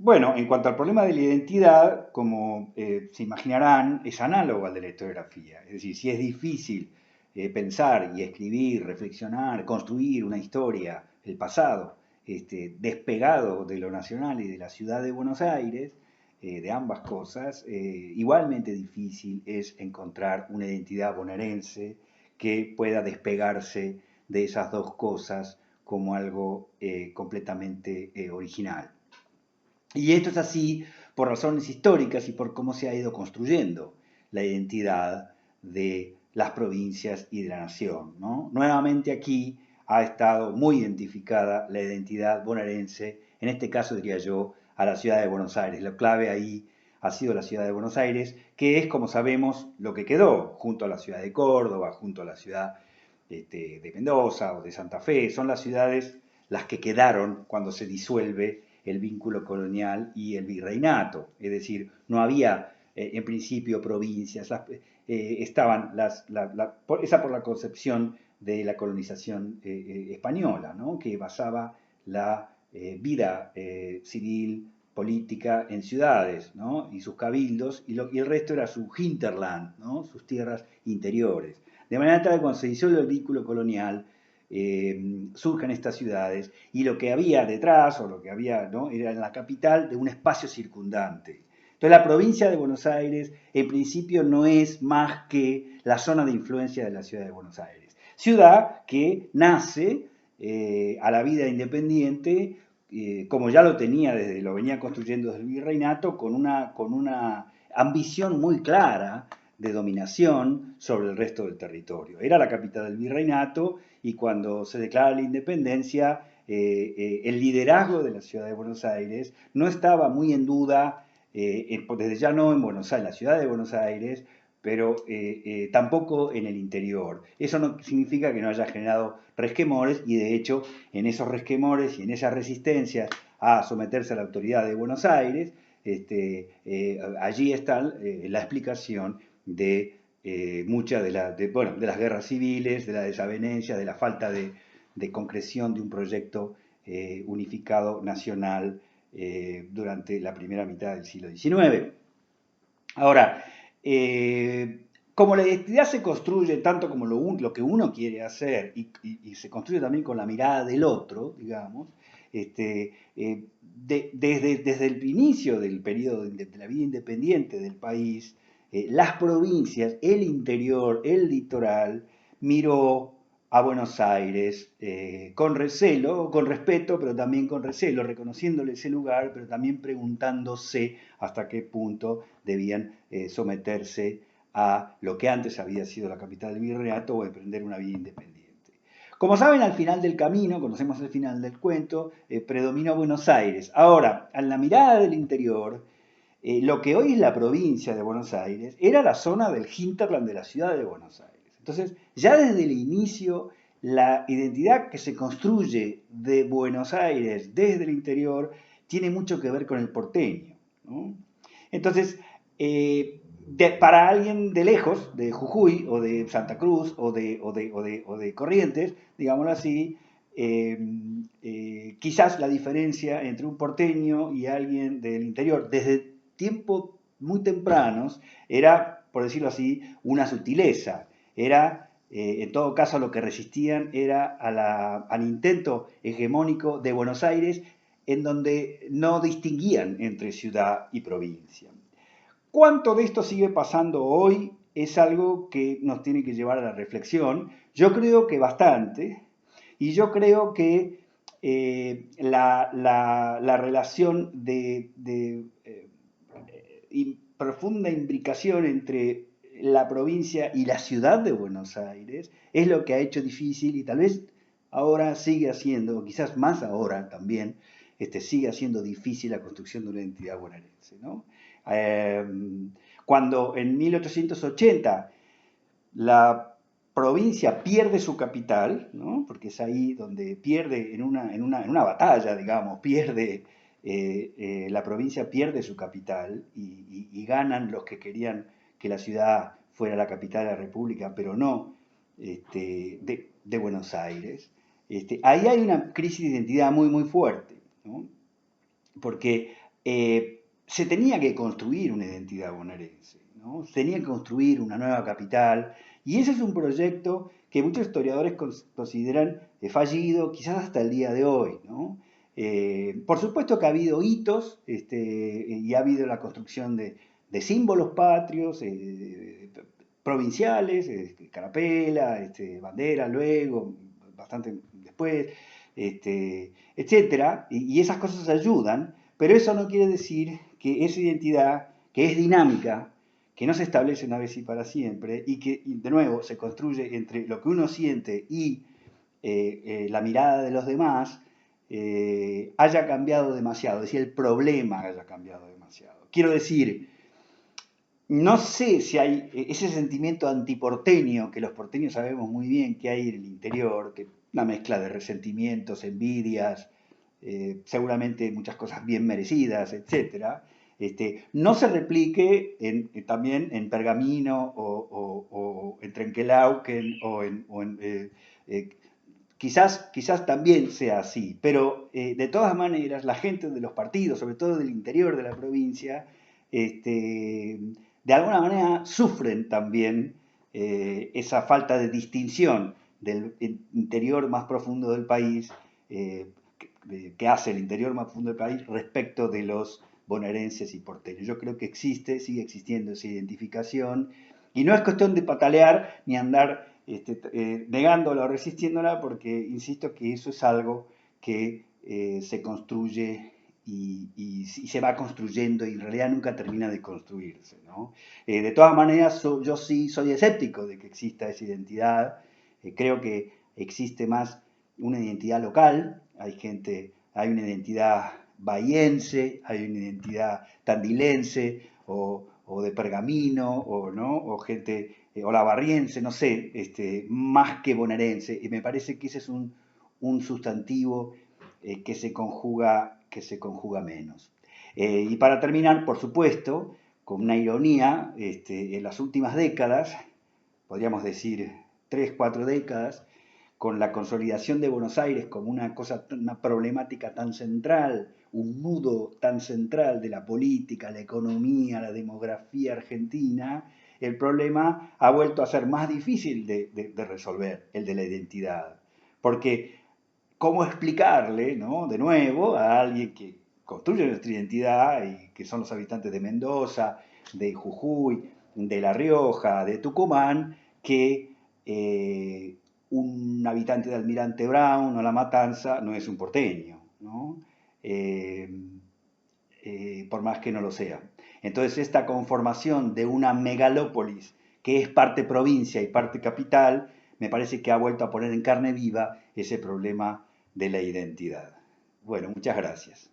Bueno, en cuanto al problema de la identidad, como se imaginarán, es análogo al de la historiografía. Es decir, si es difícil pensar y escribir, reflexionar, construir una historia, el pasado, despegado de lo nacional y de la ciudad de Buenos Aires, de ambas cosas, igualmente difícil es encontrar una identidad bonaerense que pueda despegarse de esas dos cosas como algo completamente original. Y esto es así por razones históricas y por cómo se ha ido construyendo la identidad de las provincias y de la nación, ¿no? Nuevamente aquí ha estado muy identificada la identidad bonaerense, en este caso diría yo, a la ciudad de Buenos Aires. La clave ahí ha sido la ciudad de Buenos Aires, que es, como sabemos, lo que quedó junto a la ciudad de Córdoba, junto a la ciudad de Mendoza o de Santa Fe. Son las ciudades las que quedaron cuando se disuelve el vínculo colonial y el virreinato. Es decir, no había en principio provincias, estaban esa por la concepción de la colonización española, ¿no? Que basaba la vida civil, política en ciudades, ¿no? Y sus cabildos, y el resto era su hinterland, ¿no? Sus tierras interiores. De manera tal que cuando se disuelve el vínculo colonial, surgen estas ciudades y lo que había detrás, o lo que había, ¿no? Era en la capital de un espacio circundante. Entonces la provincia de Buenos Aires en principio no es más que la zona de influencia de la ciudad de Buenos Aires. Ciudad que nace a la vida independiente, como ya lo tenía, desde, lo venía construyendo desde el virreinato, con una ambición muy clara de dominación sobre el resto del territorio. Era la capital del virreinato y cuando se declara la independencia, el liderazgo de la ciudad de Buenos Aires no estaba muy en duda, desde ya no en Buenos Aires, en la ciudad de Buenos Aires, pero tampoco en el interior. Eso no significa que no haya generado resquemores y de hecho en esos resquemores y en esas resistencias a someterse a la autoridad de Buenos Aires, allí está la explicación de muchas bueno, de las guerras civiles, de la desavenencia, de la falta de concreción de un proyecto unificado nacional durante la primera mitad del siglo XIX. Ahora, como la identidad se construye tanto como lo que uno quiere hacer y se construye también con la mirada del otro, digamos, desde el inicio del periodo de la vida independiente del país, las provincias, el interior, el litoral, miró a Buenos Aires con recelo, con respeto, pero también con recelo, reconociéndole ese lugar, pero también preguntándose hasta qué punto debían someterse a lo que antes había sido la capital del virreinato o emprender una vida independiente. Como saben, al final del camino, conocemos el final del cuento, predominó Buenos Aires. Ahora, en la mirada del interior, lo que hoy es la provincia de Buenos Aires era la zona del hinterland de la ciudad de Buenos Aires. Entonces, ya desde el inicio, la identidad que se construye de Buenos Aires desde el interior tiene mucho que ver con el porteño, ¿no? Entonces, para alguien de lejos, de Jujuy o de Santa Cruz o de Corrientes, digámoslo así, quizás la diferencia entre un porteño y alguien del interior desde tiempos muy tempranos era, por decirlo así, una sutileza. Era, en todo caso, lo que resistían era al intento hegemónico de Buenos Aires, en donde no distinguían entre ciudad y provincia. ¿Cuánto de esto sigue pasando hoy? Es algo que nos tiene que llevar a la reflexión. Yo creo que bastante, y yo creo que la relación profunda imbricación entre la provincia y la ciudad de Buenos Aires es lo que ha hecho difícil y tal vez ahora sigue haciendo, o quizás más ahora también, sigue haciendo difícil la construcción de una identidad bonaerense, ¿no? Cuando en 1880 la provincia pierde su capital, ¿no? Porque es ahí donde pierde, en una batalla, digamos, pierde, la provincia pierde su capital y ganan los que querían que la ciudad fuera la capital de la República, pero no de Buenos Aires. Ahí hay una crisis de identidad muy, muy fuerte, ¿no? Porque se tenía que construir una identidad bonaerense, ¿no? Se tenía que construir una nueva capital, y ese es un proyecto que muchos historiadores consideran fallido, quizás hasta el día de hoy, ¿no? Por supuesto que ha habido hitos y ha habido la construcción de símbolos patrios, provinciales, Carapela, Bandera luego, bastante después, etcétera, y esas cosas ayudan, pero eso no quiere decir que esa identidad, que es dinámica, que no se establece una vez y para siempre, y que, de nuevo, se construye entre lo que uno siente y la mirada de los demás, haya cambiado demasiado, es decir, el problema haya cambiado demasiado. Quiero decir, no sé si hay ese sentimiento antiporteño, que los porteños sabemos muy bien que hay en el interior, que una mezcla de resentimientos, envidias, seguramente muchas cosas bien merecidas, etcétera, no se replique también en Pergamino o en Trenquelauquen eh, quizás también sea así, pero de todas maneras la gente de los partidos, sobre todo del interior de la provincia, de alguna manera sufren también esa falta de distinción del interior más profundo del país, eh, que hace el interior más profundo del país respecto de los bonaerenses y porteños. Yo creo que sigue existiendo esa identificación, y no es cuestión de patalear ni andar negándola o resistiéndola, porque insisto que eso es algo que se construye y se va construyendo y en realidad nunca termina de construirse, ¿no? De todas maneras, yo sí soy escéptico de que exista esa identidad. Creo que existe más una identidad local, hay una identidad bahiense, hay una identidad tandilense o de Pergamino, ¿no? O gente olavarriense, no sé, más que bonaerense. Y me parece que ese es un sustantivo que se conjuga menos. Y para terminar, por supuesto, con una ironía, en las últimas décadas, podríamos decir 3, 4 décadas, con la consolidación de Buenos Aires como una problemática tan central, un nudo tan central de la política, la economía, la demografía argentina, el problema ha vuelto a ser más difícil de resolver, el de la identidad. Porque, ¿cómo explicarle, ¿no? De nuevo, a alguien que construye nuestra identidad y que son los habitantes de Mendoza, de Jujuy, de La Rioja, de Tucumán, que un habitante de Almirante Brown o La Matanza no es un porteño, ¿no? Eh, por más que no lo sea. Entonces, esta conformación de una megalópolis que es parte provincia y parte capital, me parece que ha vuelto a poner en carne viva ese problema de la identidad. Bueno, muchas gracias.